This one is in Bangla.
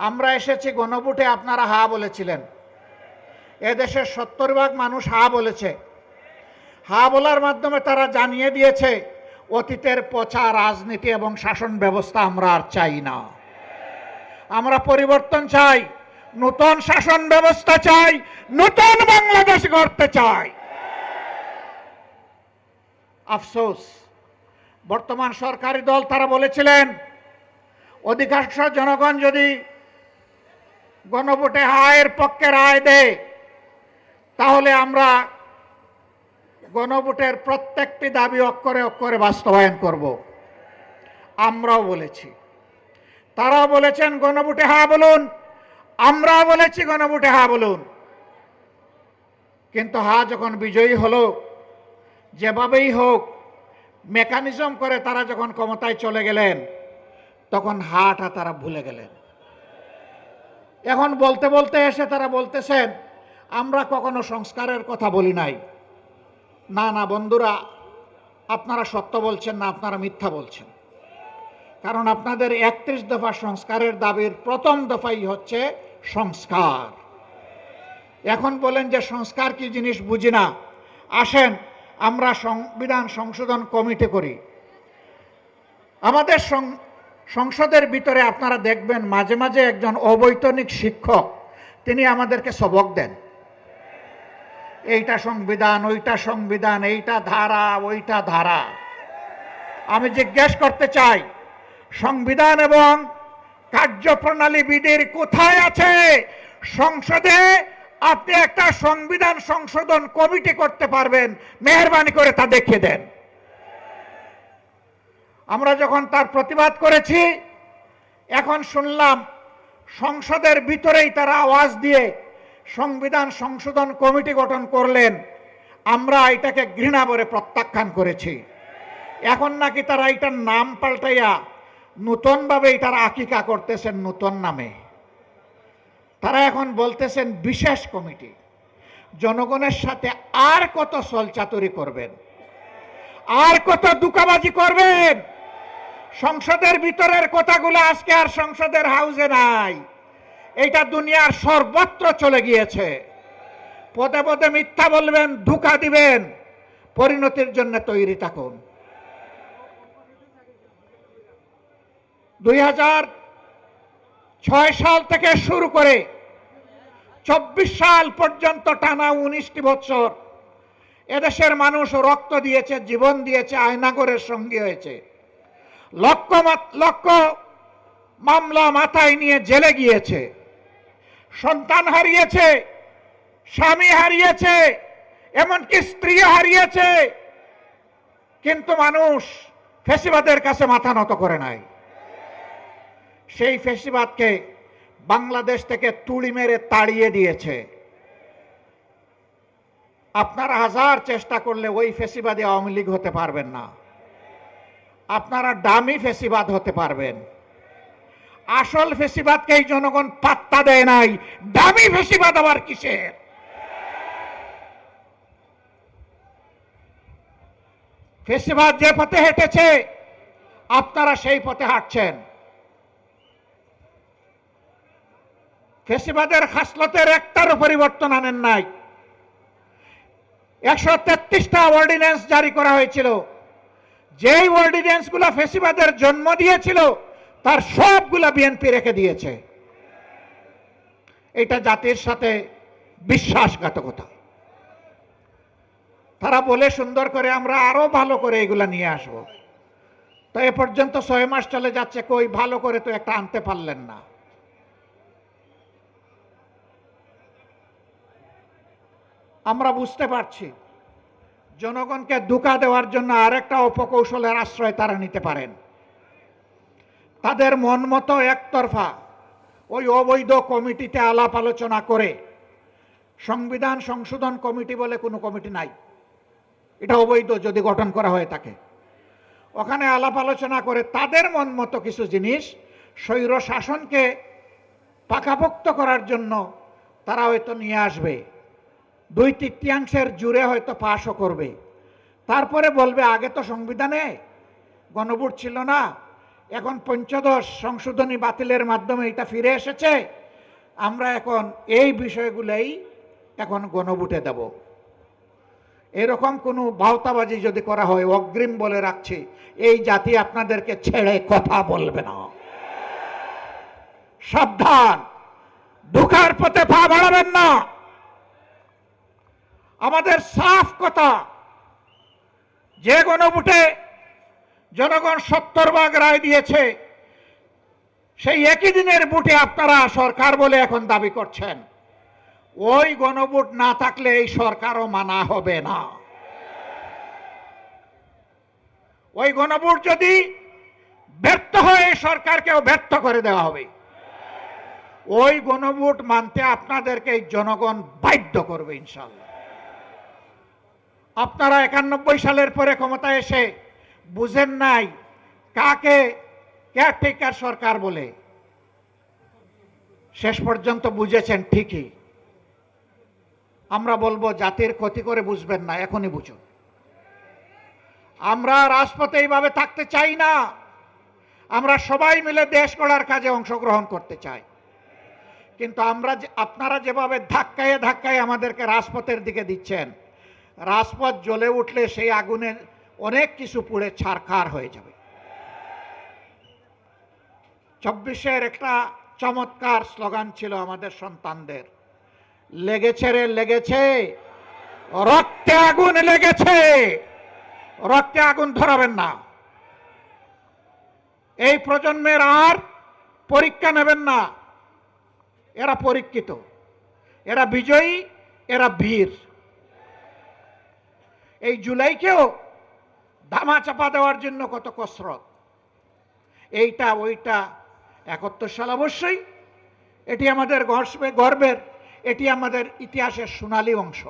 আমরা এসেছি গণভোটে, আপনারা হা বলেছিলেন। এদেশের 70% মানুষ হা বলেছে। হা বলার মাধ্যমে তারা জানিয়ে দিয়েছে অতীতের পচা রাজনীতি এবং শাসন ব্যবস্থা আমরা আর চাই না। আমরা পরিবর্তন চাই, নতুন শাসন ব্যবস্থা চাই, নতুন বাংলাদেশ গড়তে চাই। আফসোস, বর্তমান সরকারি দল তারা বলেছিলেন অধিকাংশ জনগণ যদি গণভোটে হায়ের পক্ষে রায় দেয় তাহলে আমরা গণভোটের প্রত্যেকটি দাবি অক্ষরে অক্ষরে বাস্তবায়ন করব। আমরাও বলেছি, তারাও বলেছেন গণভোটে হা বলুন, আমরাও বলেছি গণভোটে হা বলুন। কিন্তু হা যখন বিজয়ী হলো, যেভাবেই হোক মেকানিজম করে তারা যখন ক্ষমতায় চলে গেলেন তখন হাটা তারা ভুলে গেলেন। এখন বলতে বলতে এসে তারা বলতেছেন আমরা কখনো সংস্কারের কথা বলি নাই। না না বন্ধুরা, আপনারা সত্য বলছেন না, আপনারা মিথ্যা বলছেন। কারণ আপনাদের 31 দফা সংস্কারের দাবির প্রথম দফাই হচ্ছে সংস্কার। এখন বলেন যে সংস্কার কি জিনিস বুঝি না। আসেন আমরা সংবিধান সংশোধন কমিটি করি। আমাদের সংসদের ভিতরে আপনারা দেখবেন মাঝে মাঝে একজন অবৈতনিক শিক্ষক তিনি আমাদেরকে সবক দেন, এইটা সংবিধান, ওইটা সংবিধান, এইটা ধারা, ওইটা ধারা। আমি জিজ্ঞেস করতে চাই, সংবিধান এবং কার্যপ্রণালী বিধির কোথায় আছে? সংসদে আপনি একটা সংবিধান সংশোধন কমিটি করতে পারবেন, মেহেরবানি করে তা দেখিয়ে দেন। আমরা যখন তার প্রতিবাদ করেছি, এখন শুনলাম সংসদের ভিতরেই তারা আওয়াজ দিয়ে সংবিধান সংশোধন কমিটি গঠন করলেন। আমরা এটাকে ঘৃণা করে প্রত্যাখ্যান করেছি। এখন নাকি তারা এটার নাম পাল্টাইয়া নতুনভাবে এটার আকিকা করতেছেন নতুন নামে। তারা এখন বলতেছেন বিশেষ কমিটি। জনগণের সাথে আর কত ছলচাতুরি করবেন, আর কত দুকাবাজি করবেন? সংসদের ভিতরের কথাগুলো আজকে আর সংসদের হাউসে নাই, এটা দুনিয়ার সর্বত্র চলে গিয়েছে। পদে পদে মিথ্যা বলবেন, ধোঁকা দিবেন, পরিণতির জন্য তৈরি থাকুন। 2006 সাল থেকে শুরু করে 24 সাল পর্যন্ত টানা 19টি বছর এদেশের মানুষ রক্ত দিয়েছে, জীবন দিয়েছে, আয়নাগরের সঙ্গী হয়েছে। লক্ষ লক্ষ মামলা মাথায় নিয়ে জেলে গিয়েছে, সন্তান হারিয়েছে, স্বামী হারিয়েছে, এমনকি স্ত্রী হারিয়েছে। কিন্তু মানুষ ফ্যাসিবাদের কাছে মাথা নত করে নাই। সেই ফ্যাসিবাদকে বাংলাদেশ থেকে তুড়ি মেরে তাড়িয়ে দিয়েছে। আপনারা হাজার চেষ্টা করলে ওই ফ্যাসিবাদী আওয়ামী লীগ হতে পারবেন না। আপনারা ডামি ফ্যাসিবাদ হতে পারবেন। আসল ফ্যাসিবাদকেই জনগণ পাত্তা দেয় নাই, ডামি ফ্যাসিবাদ আবার কিসের? ফ্যাসিবাদ যে পথে হেঁটেছে আপনারা সেই পথে হাঁটছেন। ফ্যাসিবাদের খাসলতের একটারও পরিবর্তন আনেন নাই। 133টা অর্ডিন্যান্স জারি করা হয়েছিল। যেই অর্ডিন্যান্সগুলো ফ্যাসিবাদের জন্ম দিয়েছিল তার সবগুলা বিএনপি রেখে দিয়েছে। এটা জাতির সাথে বিশ্বাসঘাতকতা। তারা বলে সুন্দর করে আমরা আরো ভালো করে এগুলা নিয়ে আসবো। তো এ পর্যন্ত 6 মাস চলে যাচ্ছে, কই ভালো করে তো একটা আনতে পারলেন না। আমরা বুঝতে পারছি জনগণকে ধোঁকা দেওয়ার জন্য আরেকটা অপকৌশলের আশ্রয় তারা নিতে পারেন। তাদের মন মতো একতরফা ওই অবৈধ কমিটিতে আলাপ আলোচনা করে, সংবিধান সংশোধন কমিটি বলে কোনো কমিটি নাই, এটা অবৈধ যদি গঠন করা হয়ে থাকে। ওখানে আলাপ আলোচনা করে তাদের মন মতো কিছু জিনিস স্বৈর শাসনকে পাকাপোক্ত করার জন্য তারা হয়তো নিয়ে আসবে। 2/3 জুড়ে হয়তো পাশও করবে। তারপরে বলবে আগে তো সংবিধানে গণভোট ছিল না, এখন পঞ্চদশ সংশোধনী বাতিলের মাধ্যমে এটা ফিরে এসেছে। আমরা এখন এই বিষয়গুলোই এখন গণভোটে দেব। এরকম কোনো বাউতাবাজি যদি করা হয়, অগ্রিম বলে রাখছি, এই জাতি আপনাদেরকে ছেড়ে কথা বলবে না। সাবধান, ঢোকার পথে পা বাড়াবেন না। আমাদের সাফ কথা, যে গণভোটে জনগণ 70 ভাগ রায় দিয়েছে, সেই একই দিনের ভোটে আপনারা সরকার বলে এখন দাবি করছেন। ওই গণভোট না থাকলে এই সরকারও মানা হবে না। ওই গণভোট যদি ব্যর্থ হয়, সরকারকেও ব্যর্থ করে দেওয়া হবে। ওই গণভোট মানতে আপনাদেরকে জনগণ বাধ্য করবে ইনশাআল্লাহ। আপনারা 91 সালের পরে ক্ষমতায় এসে বুঝেন নাই কাকে কেয়ারটেকার সরকার বলে। শেষ পর্যন্ত বুঝেছেন ঠিকই। আমরা বলবো জাতির ক্ষতি করে বুঝবেন না, এখনই বুঝুন। আমরা রাজপথে এইভাবে থাকতে চাই না। আমরা সবাই মিলে দেশ গড়ার কাজে অংশগ্রহণ করতে চাই। কিন্তু আপনারা যেভাবে ধাক্কায় ধাক্কায় আমাদেরকে রাজপথের দিকে দিচ্ছেন, রাজপথ জ্বলে উঠলে সেই আগুনে অনেক কিছু পুড়ে ছারখার হয়ে যাবে। 24-এর একটা চমৎকার স্লোগান ছিল আমাদের সন্তানদের, লেগেছে রে লেগেছে, রক্তে আগুন লেগেছে, রক্তে আগুন ধরাবেন না। এই প্রজন্মের আর পরীক্ষা নেবেন না। এরা পরীক্ষিত, এরা বিজয়ী, এরা বীর। এই জুলাইকেও ধামা চাপা দেওয়ার জন্য কত কসরত, এইটা ওইটা। 71 সাল অবশ্যই এটি আমাদের গর্বের, এটি আমাদের ইতিহাসের সোনালী অংশ।